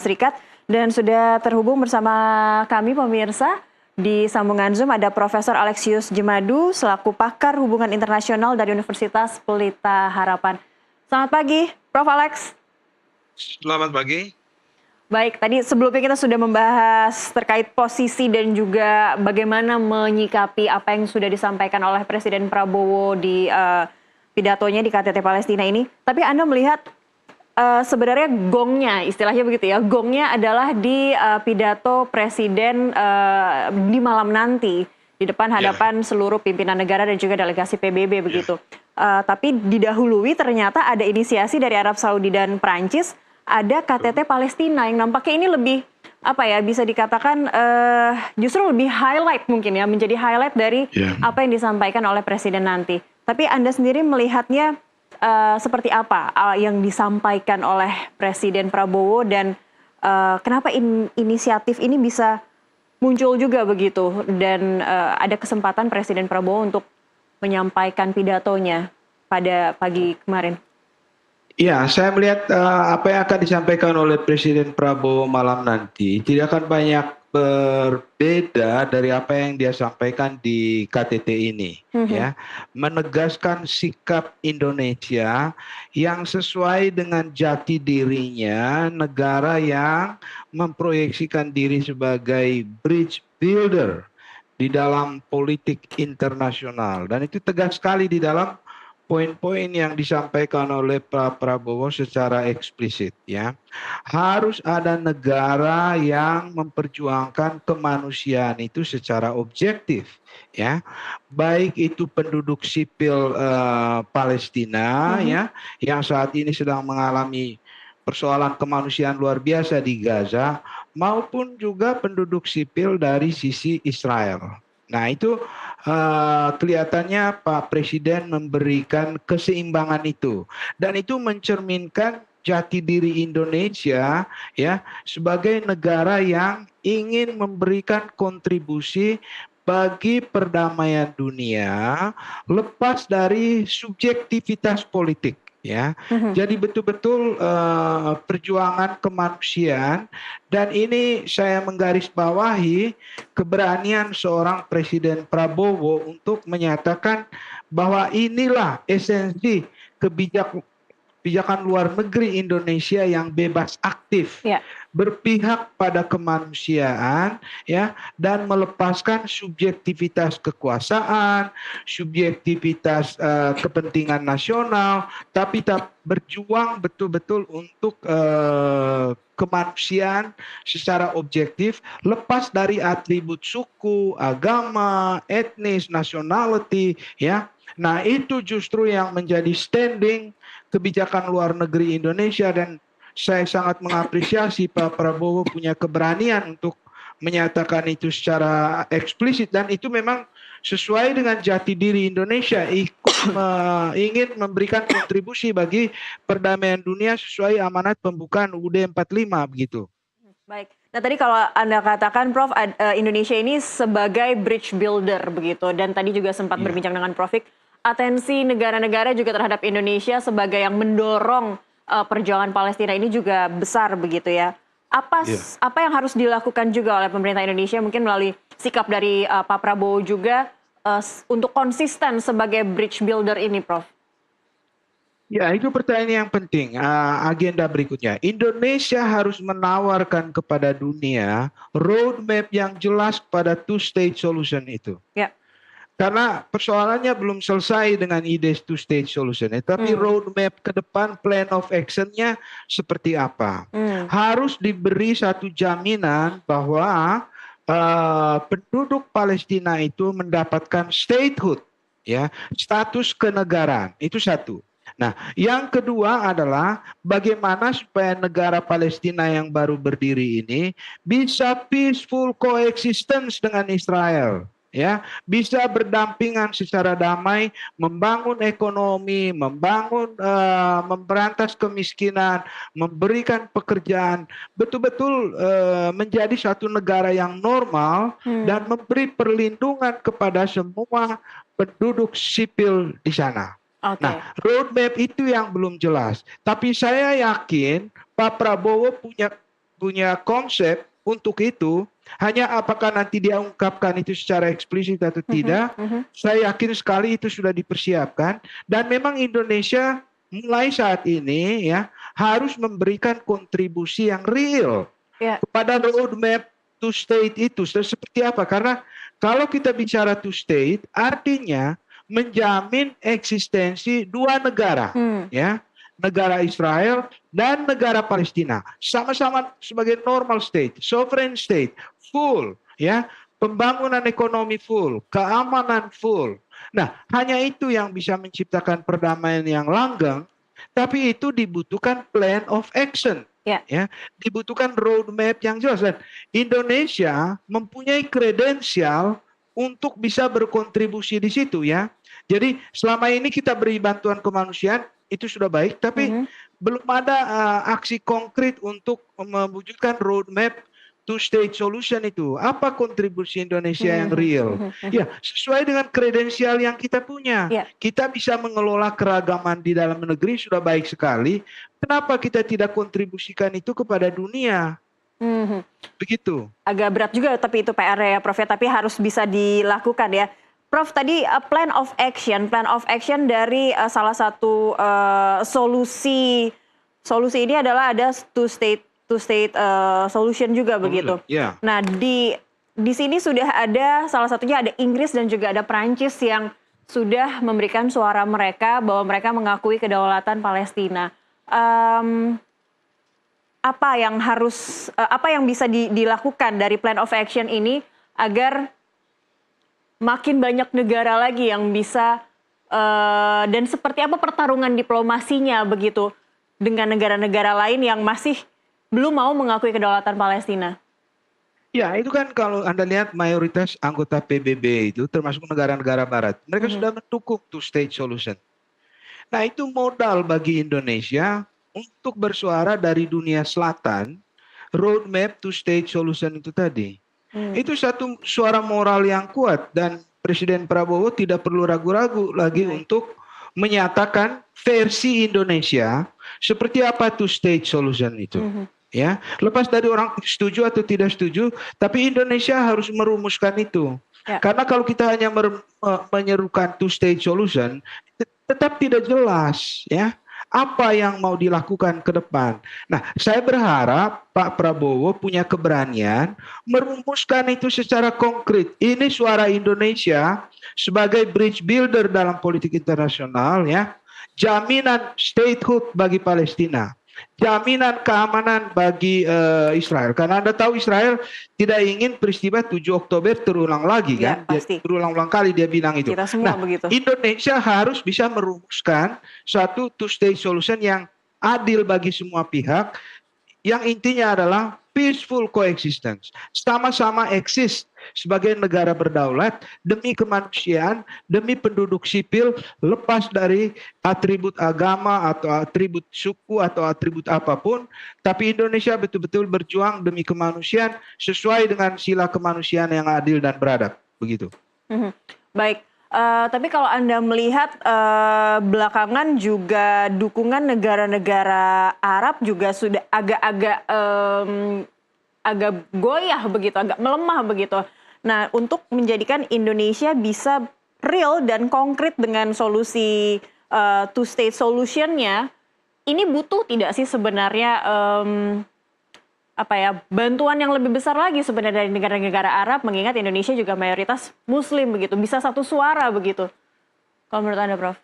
Serikat dan sudah terhubung bersama kami pemirsa di sambungan Zoom ada Profesor Alexius Jemadu selaku pakar hubungan internasional dari Universitas Pelita Harapan. Selamat pagi, Prof. Alex. Selamat pagi. Baik, tadi sebelumnya kita sudah membahas terkait posisi dan juga bagaimana menyikapi apa yang sudah disampaikan oleh Presiden Prabowo di pidatonya di KTT Palestina ini. Tapi Anda melihat sebenarnya gongnya, istilahnya begitu ya, gongnya adalah di pidato Presiden di malam nanti di depan hadapan seluruh pimpinan negara dan juga delegasi PBB begitu. Tapi didahului ternyata ada inisiasi dari Arab Saudi dan Prancis, ada KTT Palestina yang nampaknya ini lebih apa ya, bisa dikatakan justru lebih highlight mungkin ya, menjadi highlight dari apa yang disampaikan oleh Presiden nanti. Tapi Anda sendiri melihatnya seperti apa yang disampaikan oleh Presiden Prabowo dan kenapa inisiatif ini bisa muncul juga begitu dan ada kesempatan Presiden Prabowo untuk menyampaikan pidatonya pada pagi kemarin? Ya, saya melihat apa yang akan disampaikan oleh Presiden Prabowo malam nanti tidak akan banyak berbeda dari apa yang dia sampaikan di KTT ini, ya, menegaskan sikap Indonesia yang sesuai dengan jati dirinya, negara yang memproyeksikan diri sebagai bridge builder di dalam politik internasional, dan itu tegas sekali di dalam poin-poin yang disampaikan oleh Pak Prabowo secara eksplisit, ya. Harus ada negara yang memperjuangkan kemanusiaan itu secara objektif, ya. Baik itu penduduk sipil Palestina, ya, yang saat ini sedang mengalami persoalan kemanusiaan luar biasa di Gaza, maupun juga penduduk sipil dari sisi Israel. Nah, itu kelihatannya Pak Presiden memberikan keseimbangan itu, dan itu mencerminkan jati diri Indonesia, ya, sebagai negara yang ingin memberikan kontribusi bagi perdamaian dunia lepas dari subjektivitas politik, ya. Jadi betul-betul perjuangan kemanusiaan, dan ini saya menggarisbawahi keberanian seorang Presiden Prabowo untuk menyatakan bahwa inilah esensi kebijakan luar negeri Indonesia yang bebas aktif, berpihak pada kemanusiaan, ya, dan melepaskan subjektivitas kekuasaan, subjektivitas kepentingan nasional, tapi berjuang betul-betul untuk kemanusiaan secara objektif, lepas dari atribut suku, agama, etnis, nationality, ya. Nah, itu justru yang menjadi standing kebijakan luar negeri Indonesia, dan saya sangat mengapresiasi Pak Prabowo punya keberanian untuk menyatakan itu secara eksplisit, dan itu memang sesuai dengan jati diri Indonesia, ingin memberikan kontribusi bagi perdamaian dunia sesuai amanat pembukaan UUD 45 begitu. Baik. Nah, tadi kalau Anda katakan Prof, Indonesia ini sebagai bridge builder begitu, dan tadi juga sempat berbincang dengan Prof, atensi negara-negara juga terhadap Indonesia sebagai yang mendorong perjuangan Palestina ini juga besar begitu ya. Apa yang harus dilakukan juga oleh pemerintah Indonesia mungkin melalui sikap dari Pak Prabowo juga untuk konsisten sebagai bridge builder ini, Prof? Ya, itu pertanyaan yang penting. Agenda berikutnya, Indonesia harus menawarkan kepada dunia roadmap yang jelas pada two-state solution itu. Karena persoalannya belum selesai dengan ide two-state solution, tapi roadmap ke depan, plan of action-nya seperti apa. Harus diberi satu jaminan bahwa penduduk Palestina itu mendapatkan statehood, ya, status kenegaraan. Itu satu. Nah, yang kedua adalah bagaimana supaya negara Palestina yang baru berdiri ini bisa peaceful coexistence dengan Israel, ya, bisa berdampingan secara damai, membangun ekonomi, memberantas kemiskinan, memberikan pekerjaan, betul-betul menjadi satu negara yang normal dan memberi perlindungan kepada semua penduduk sipil di sana. Nah, roadmap itu yang belum jelas. Tapi saya yakin Pak Prabowo punya punya konsep untuk itu. Hanya apakah nanti dia ungkapkan itu secara eksplisit atau tidak, saya yakin sekali itu sudah dipersiapkan. Dan memang Indonesia mulai saat ini ya harus memberikan kontribusi yang real kepada roadmap two state itu. Seperti apa? Karena kalau kita bicara two state, artinya menjamin eksistensi dua negara, ya, negara Israel dan negara Palestina, sama-sama sebagai normal state, sovereign state, full, ya, pembangunan ekonomi full, keamanan full. Nah, hanya itu yang bisa menciptakan perdamaian yang langgeng, tapi itu dibutuhkan plan of action. Ya, dibutuhkan roadmap yang jelas, dan Indonesia mempunyai kredensial untuk bisa berkontribusi di situ, ya. Jadi selama ini kita beri bantuan kemanusiaan itu sudah baik, tapi belum ada aksi konkret untuk mewujudkan roadmap two state solution itu. Apa kontribusi Indonesia yang real? Ya, sesuai dengan kredensial yang kita punya. Kita bisa mengelola keragaman di dalam negeri sudah baik sekali. Kenapa kita tidak kontribusikan itu kepada dunia? Begitu. Agak berat juga tapi itu PR ya Prof ya, tapi harus bisa dilakukan ya. Prof, tadi plan of action dari salah satu solusi ini adalah ada two state solution juga begitu. Nah, di sini sudah ada salah satunya ada Inggris dan juga ada Perancis yang sudah memberikan suara mereka bahwa mereka mengakui kedaulatan Palestina. Apa yang bisa dilakukan dari plan of action ini agar makin banyak negara lagi yang bisa dan seperti apa pertarungan diplomasinya begitu dengan negara-negara lain yang masih belum mau mengakui kedaulatan Palestina? Ya, itu kan kalau Anda lihat mayoritas anggota PBB itu termasuk negara-negara barat, mereka sudah mendukung two state solution. Nah, itu modal bagi Indonesia untuk bersuara dari dunia selatan, roadmap two state solution itu tadi. Itu satu suara moral yang kuat, dan Presiden Prabowo tidak perlu ragu-ragu lagi untuk menyatakan versi Indonesia seperti apa two state solution itu. Ya, lepas dari orang setuju atau tidak setuju, tapi Indonesia harus merumuskan itu. Karena kalau kita hanya menyerukan two state solution, tetap tidak jelas, ya, apa yang mau dilakukan ke depan. Nah, saya berharap Pak Prabowo punya keberanian merumuskan itu secara konkret. Ini suara Indonesia sebagai bridge builder dalam politik internasional, ya. Jaminan statehood bagi Palestina, jaminan keamanan bagi Israel. Karena Anda tahu Israel tidak ingin peristiwa 7 Oktober terulang lagi, kan? Berulang-ulang kali dia bilang itu. Kita semua begitu. Indonesia harus bisa merumuskan suatu two state solution yang adil bagi semua pihak, yang intinya adalah peaceful coexistence. Sama-sama eksis sebagai negara berdaulat demi kemanusiaan, demi penduduk sipil, lepas dari atribut agama atau atribut suku atau atribut apapun. Tapi Indonesia betul-betul berjuang demi kemanusiaan sesuai dengan sila kemanusiaan yang adil dan beradab. Begitu. Baik. Tapi kalau Anda melihat belakangan juga dukungan negara-negara Arab juga sudah agak goyah begitu, agak melemah begitu. Nah, untuk menjadikan Indonesia bisa real dan konkret dengan solusi two state solution-nya, ini butuh tidak sih sebenarnya bantuan yang lebih besar lagi sebenarnya dari negara-negara Arab, mengingat Indonesia juga mayoritas Muslim begitu, bisa satu suara begitu. Kalau menurut Anda, Prof?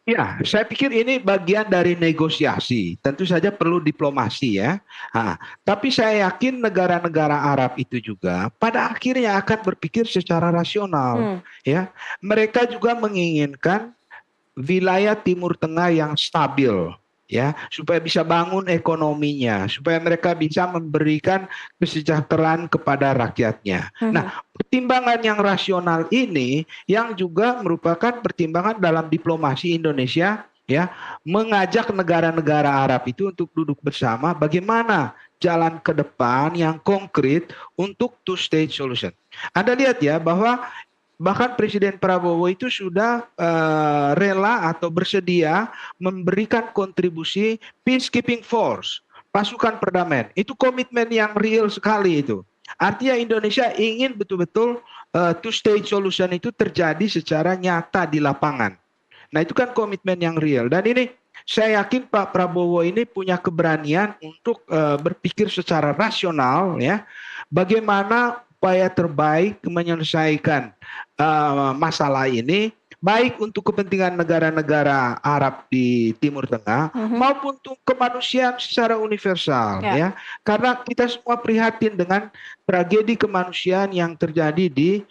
Ya, saya pikir ini bagian dari negosiasi. Tentu saja perlu diplomasi, ya. Tapi saya yakin negara-negara Arab itu juga pada akhirnya akan berpikir secara rasional. Ya, mereka juga menginginkan wilayah Timur Tengah yang stabil, ya, supaya bisa bangun ekonominya, supaya mereka bisa memberikan kesejahteraan kepada rakyatnya. Nah, pertimbangan yang rasional ini yang juga merupakan pertimbangan dalam diplomasi Indonesia, ya, mengajak negara-negara Arab itu untuk duduk bersama bagaimana jalan ke depan yang konkret untuk two state solution. Anda lihat ya bahwa bahkan Presiden Prabowo itu sudah rela atau bersedia memberikan kontribusi peacekeeping force, pasukan perdamaian. Itu komitmen yang real sekali itu. Artinya Indonesia ingin betul-betul two-state solution itu terjadi secara nyata di lapangan. Nah itu kan komitmen yang real. Dan ini saya yakin Pak Prabowo ini punya keberanian untuk berpikir secara rasional ya, bagaimana upaya terbaik menyelesaikan masalah ini, baik untuk kepentingan negara-negara Arab di Timur Tengah maupun untuk kemanusiaan secara universal ya. Karena kita semua prihatin dengan tragedi kemanusiaan yang terjadi di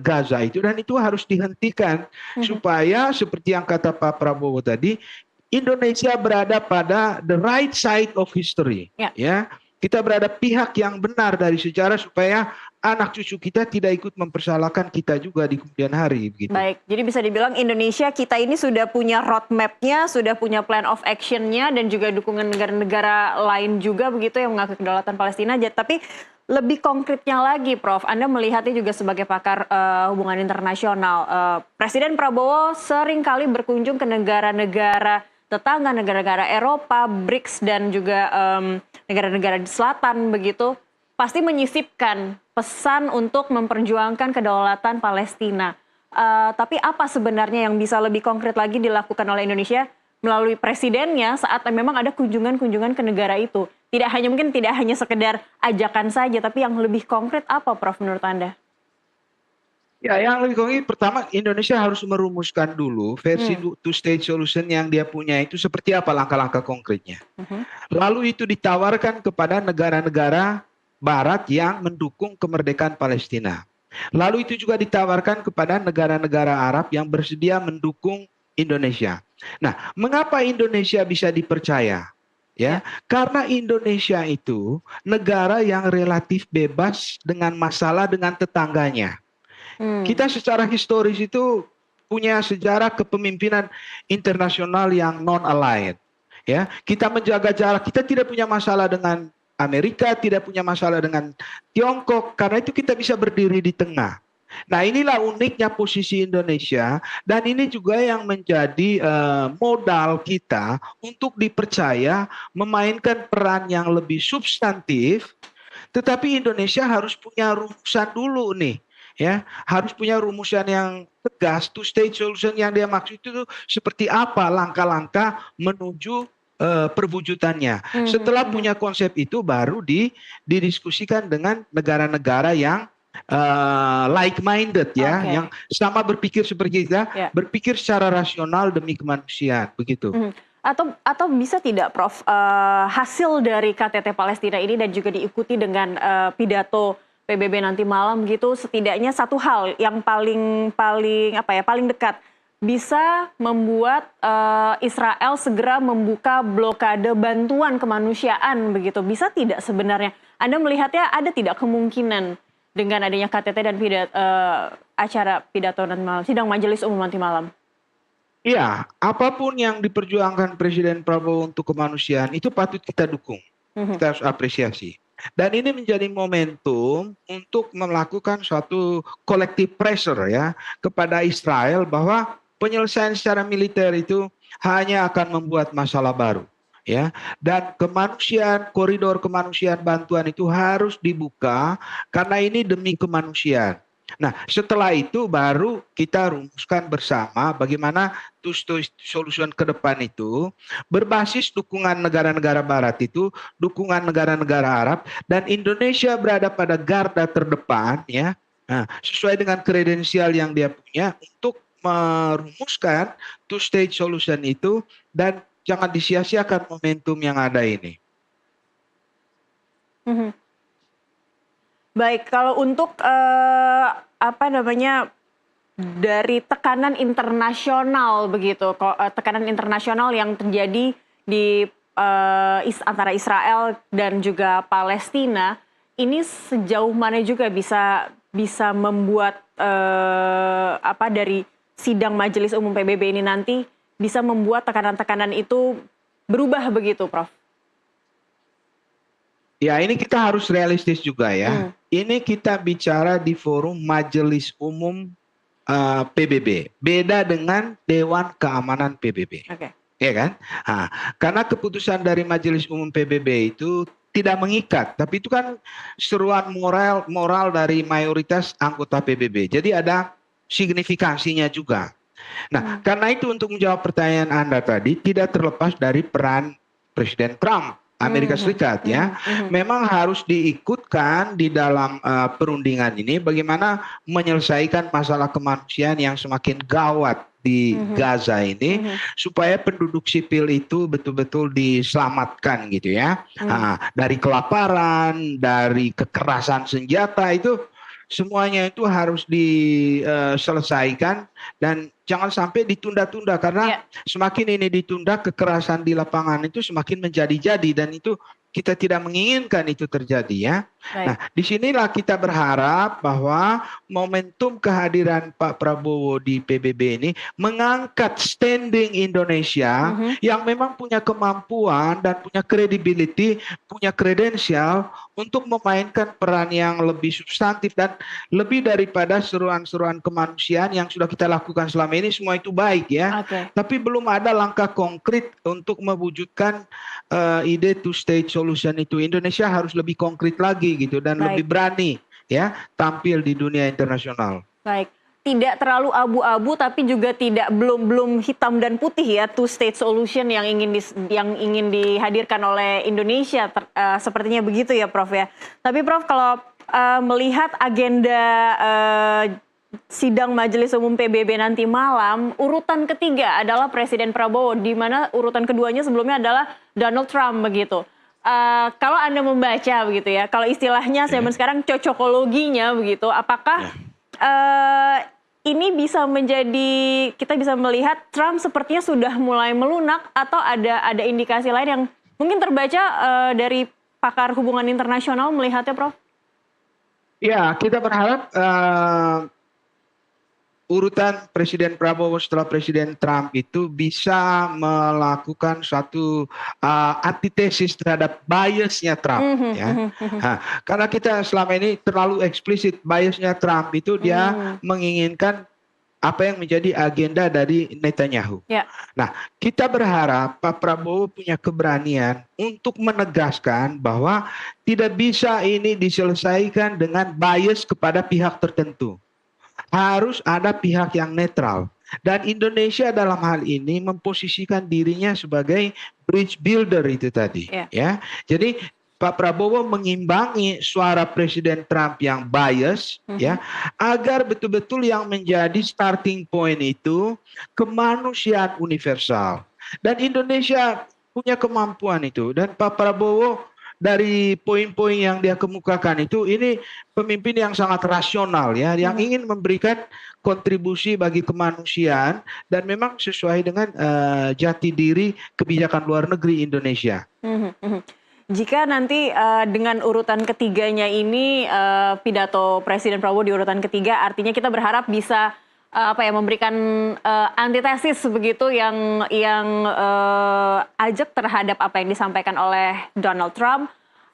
Gaza itu, dan itu harus dihentikan supaya seperti yang kata Pak Prabowo tadi, Indonesia berada pada the right side of history ya. Kita berada pihak yang benar dari sejarah supaya anak cucu kita tidak ikut mempersalahkan kita juga di kemudian hari. Begitu. Baik, jadi bisa dibilang Indonesia kita ini sudah punya roadmap-nya, sudah punya plan of action-nya, dan juga dukungan negara-negara lain juga begitu yang mengakui kedaulatan Palestina. Tapi lebih konkretnya lagi, Prof, Anda melihatnya juga sebagai pakar hubungan internasional. Presiden Prabowo seringkali berkunjung ke negara-negara tetangga, negara-negara Eropa, BRICS, dan juga negara-negara di selatan begitu, pasti menyisipkan pesan untuk memperjuangkan kedaulatan Palestina. Tapi apa sebenarnya yang bisa lebih konkret lagi dilakukan oleh Indonesia melalui presidennya saat memang ada kunjungan-kunjungan ke negara itu? Mungkin tidak hanya sekedar ajakan saja, tapi yang lebih konkret apa, Prof, menurut Anda? Ya, yang lebih konkret pertama Indonesia harus merumuskan dulu versi two-state solution yang dia punya itu seperti apa langkah-langkah konkretnya. Lalu itu ditawarkan kepada negara-negara Barat yang mendukung kemerdekaan Palestina. Lalu itu juga ditawarkan kepada negara-negara Arab yang bersedia mendukung Indonesia. Nah, mengapa Indonesia bisa dipercaya? Ya, karena Indonesia itu negara yang relatif bebas dengan masalah dengan tetangganya. Kita secara historis itu punya sejarah kepemimpinan internasional yang non-aligned. Ya, kita menjaga jarak, kita tidak punya masalah dengan Amerika, tidak punya masalah dengan Tiongkok, karena itu kita bisa berdiri di tengah. Nah, inilah uniknya posisi Indonesia, dan ini juga yang menjadi modal kita untuk dipercaya memainkan peran yang lebih substantif. Tetapi Indonesia harus punya rumusan dulu nih. Ya, harus punya rumusan yang tegas, two-state solution yang dia maksud itu seperti apa langkah-langkah menuju perwujudannya. Setelah punya konsep itu baru didiskusikan dengan negara-negara yang like-minded ya, yang sama berpikir seperti kita, berpikir secara rasional demi kemanusiaan, begitu. Atau bisa tidak, Prof, hasil dari KTT Palestina ini dan juga diikuti dengan pidato PBB nanti malam gitu, setidaknya satu hal yang paling dekat bisa membuat Israel segera membuka blokade bantuan kemanusiaan begitu. Bisa tidak sebenarnya? Anda melihatnya ada tidak kemungkinan dengan adanya KTT dan acara pidato nanti malam, sidang majelis umum nanti malam? Iya, apapun yang diperjuangkan Presiden Prabowo untuk kemanusiaan itu patut kita dukung. Kita harus apresiasi. Dan ini menjadi momentum untuk melakukan suatu collective pressure ya kepada Israel bahwa penyelesaian secara militer itu hanya akan membuat masalah baru ya, dan kemanusiaan, koridor kemanusiaan bantuan itu harus dibuka karena ini demi kemanusiaan. Nah, setelah itu baru kita rumuskan bersama bagaimana two-state solution ke depan itu berbasis dukungan negara-negara Barat itu, dukungan negara-negara Arab, dan Indonesia berada pada garda terdepan ya, sesuai dengan kredensial yang dia punya untuk merumuskan two-state solution itu, dan jangan disia-siakan momentum yang ada ini. Baik, kalau untuk dari tekanan internasional begitu, tekanan internasional yang terjadi di antara Israel dan juga Palestina, ini sejauh mana juga bisa membuat dari sidang Majelis Umum PBB ini nanti bisa membuat tekanan-tekanan itu berubah begitu, Prof? Ya, ini kita harus realistis juga ya. Ini kita bicara di forum Majelis Umum PBB. Beda dengan Dewan Keamanan PBB. ya kan? Nah, karena keputusan dari Majelis Umum PBB itu tidak mengikat, tapi itu kan seruan moral dari mayoritas anggota PBB. Jadi ada signifikansinya juga. Nah, Hmm. karena itu untuk menjawab pertanyaan Anda tadi tidak terlepas dari peran Presiden Trump Amerika Mhm, Serikat ya. mhm, mhm. Memang harus diikutkan di dalam perundingan ini bagaimana menyelesaikan masalah kemanusiaan yang semakin gawat di Mhm, Gaza ini mhm, supaya penduduk sipil itu betul-betul diselamatkan gitu ya. mhm. Nah, dari kelaparan, dari kekerasan senjata itu semuanya itu harus diselesaikan dan jangan sampai ditunda-tunda karena Ya, semakin ini ditunda kekerasan di lapangan itu semakin menjadi-jadi dan itu kita tidak menginginkan itu terjadi ya. Nah, baik. disinilah kita berharap bahwa momentum kehadiran Pak Prabowo di PBB ini mengangkat standing Indonesia Mhm. yang memang punya kemampuan dan punya credibility, punya kredensial untuk memainkan peran yang lebih substantif dan lebih daripada seruan-seruan kemanusiaan yang sudah kita lakukan selama ini semua itu baik ya. Oke, Tapi belum ada langkah konkret untuk mewujudkan ide two state solution itu. Indonesia harus lebih konkret lagi gitu dan lebih baik, berani ya tampil di dunia internasional. baik. Tidak terlalu abu-abu tapi juga tidak belum belum hitam dan putih ya two state solution yang ingin dihadirkan oleh Indonesia sepertinya begitu ya Prof ya. Tapi Prof kalau melihat agenda eh, sidang Majelis Umum PBB nanti malam, urutan ketiga adalah Presiden Prabowo, di mana urutan keduanya sebelumnya adalah Donald Trump begitu. Kalau Anda membaca begitu ya, kalau istilahnya zaman Ya, sekarang cocokologinya begitu, apakah ya. eh, ini bisa menjadi kita bisa melihat Trump sepertinya sudah mulai melunak atau ada indikasi lain yang mungkin terbaca dari pakar hubungan internasional melihatnya, Prof? Ya, kita berharap urutan Presiden Prabowo setelah Presiden Trump itu bisa melakukan suatu antitesis terhadap biasnya Trump Mhm, ya. mhm, mhm. Nah, karena kita selama ini terlalu eksplisit biasnya Trump itu dia Hmm, menginginkan apa yang menjadi agenda dari Netanyahu. ya. Nah, kita berharap Pak Prabowo punya keberanian untuk menegaskan bahwa tidak bisa ini diselesaikan dengan bias kepada pihak tertentu, harus ada pihak yang netral. Dan Indonesia dalam hal ini memposisikan dirinya sebagai bridge builder itu tadi, Ya. ya. Jadi Pak Prabowo mengimbangi suara Presiden Trump yang bias, Mhm. ya, agar betul-betul yang menjadi starting point itu kemanusiaan universal. Dan Indonesia punya kemampuan itu. Dan Pak Prabowo dari poin-poin yang dia kemukakan itu ini pemimpin yang sangat rasional ya, yang Mhm. ingin memberikan kontribusi bagi kemanusiaan dan memang sesuai dengan jati diri kebijakan luar negeri Indonesia. Mhm, mhm. Jika nanti dengan urutan ketiganya ini pidato Presiden Prabowo di urutan ketiga, artinya kita berharap bisa apa ya memberikan antitesis begitu yang ajak terhadap apa yang disampaikan oleh Donald Trump.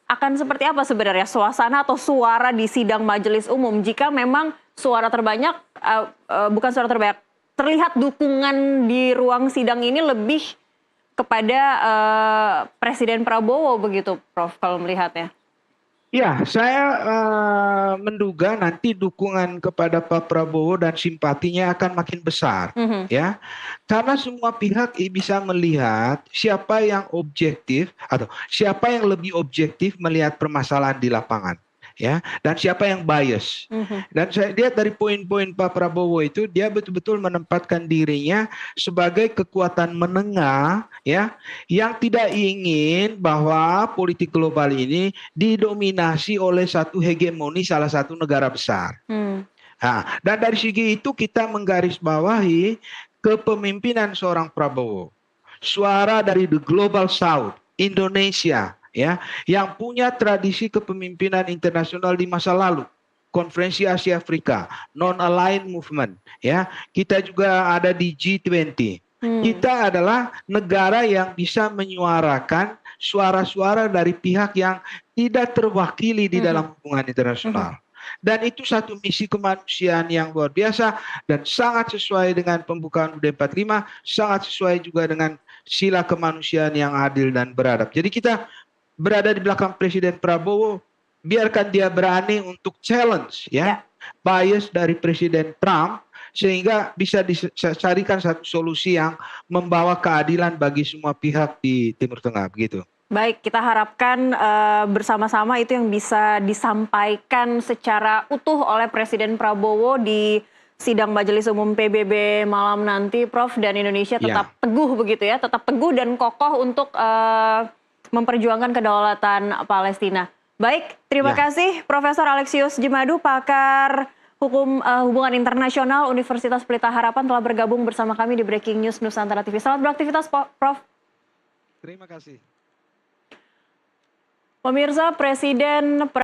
Akan seperti apa sebenarnya suasana atau suara di sidang Majelis Umum jika memang suara terbanyak bukan suara terbanyak, terlihat dukungan di ruang sidang ini lebih kepada Presiden Prabowo begitu, Prof, kalau melihatnya? Ya, saya menduga nanti dukungan kepada Pak Prabowo dan simpatinya akan makin besar, Mhm, ya. Karena semua pihak bisa melihat siapa yang objektif atau siapa yang lebih objektif melihat permasalahan di lapangan, ya, dan siapa yang bias. mhm, Dan saya lihat dari poin-poin Pak Prabowo itu dia betul-betul menempatkan dirinya sebagai kekuatan menengah, ya, yang tidak ingin bahwa politik global ini didominasi oleh satu hegemoni salah satu negara besar. mmm, Nah, dan dari segi itu kita menggarisbawahi kepemimpinan seorang Prabowo. Suara dari the global south, Indonesia, ya, yang punya tradisi kepemimpinan internasional di masa lalu. Konferensi Asia Afrika, non-aligned movement, ya. Kita juga ada di G20. mmm, Kita adalah negara yang bisa menyuarakan suara-suara dari pihak yang tidak terwakili di mhm, dalam hubungan mhm, internasional. Dan itu satu misi kemanusiaan yang luar biasa dan sangat sesuai dengan pembukaan UUD 45, sangat sesuai juga dengan sila kemanusiaan yang adil dan beradab. Jadi kita berada di belakang Presiden Prabowo, biarkan dia berani untuk challenge ya bias dari Presiden Trump sehingga bisa dicarikan satu solusi yang membawa keadilan bagi semua pihak di Timur Tengah begitu. Baik, kita harapkan bersama-sama itu yang bisa disampaikan secara utuh oleh Presiden Prabowo di sidang Majelis Umum PBB malam nanti, Prof, dan Indonesia tetap teguh begitu ya, tetap teguh dan kokoh untuk memperjuangkan kedaulatan Palestina. Baik, terima kasih Profesor Alexius Jimadu, pakar hubungan internasional Universitas Pelita Harapan telah bergabung bersama kami di Breaking News Nusantara TV. Selamat beraktivitas, Prof. Terima kasih. Pemirsa, Presiden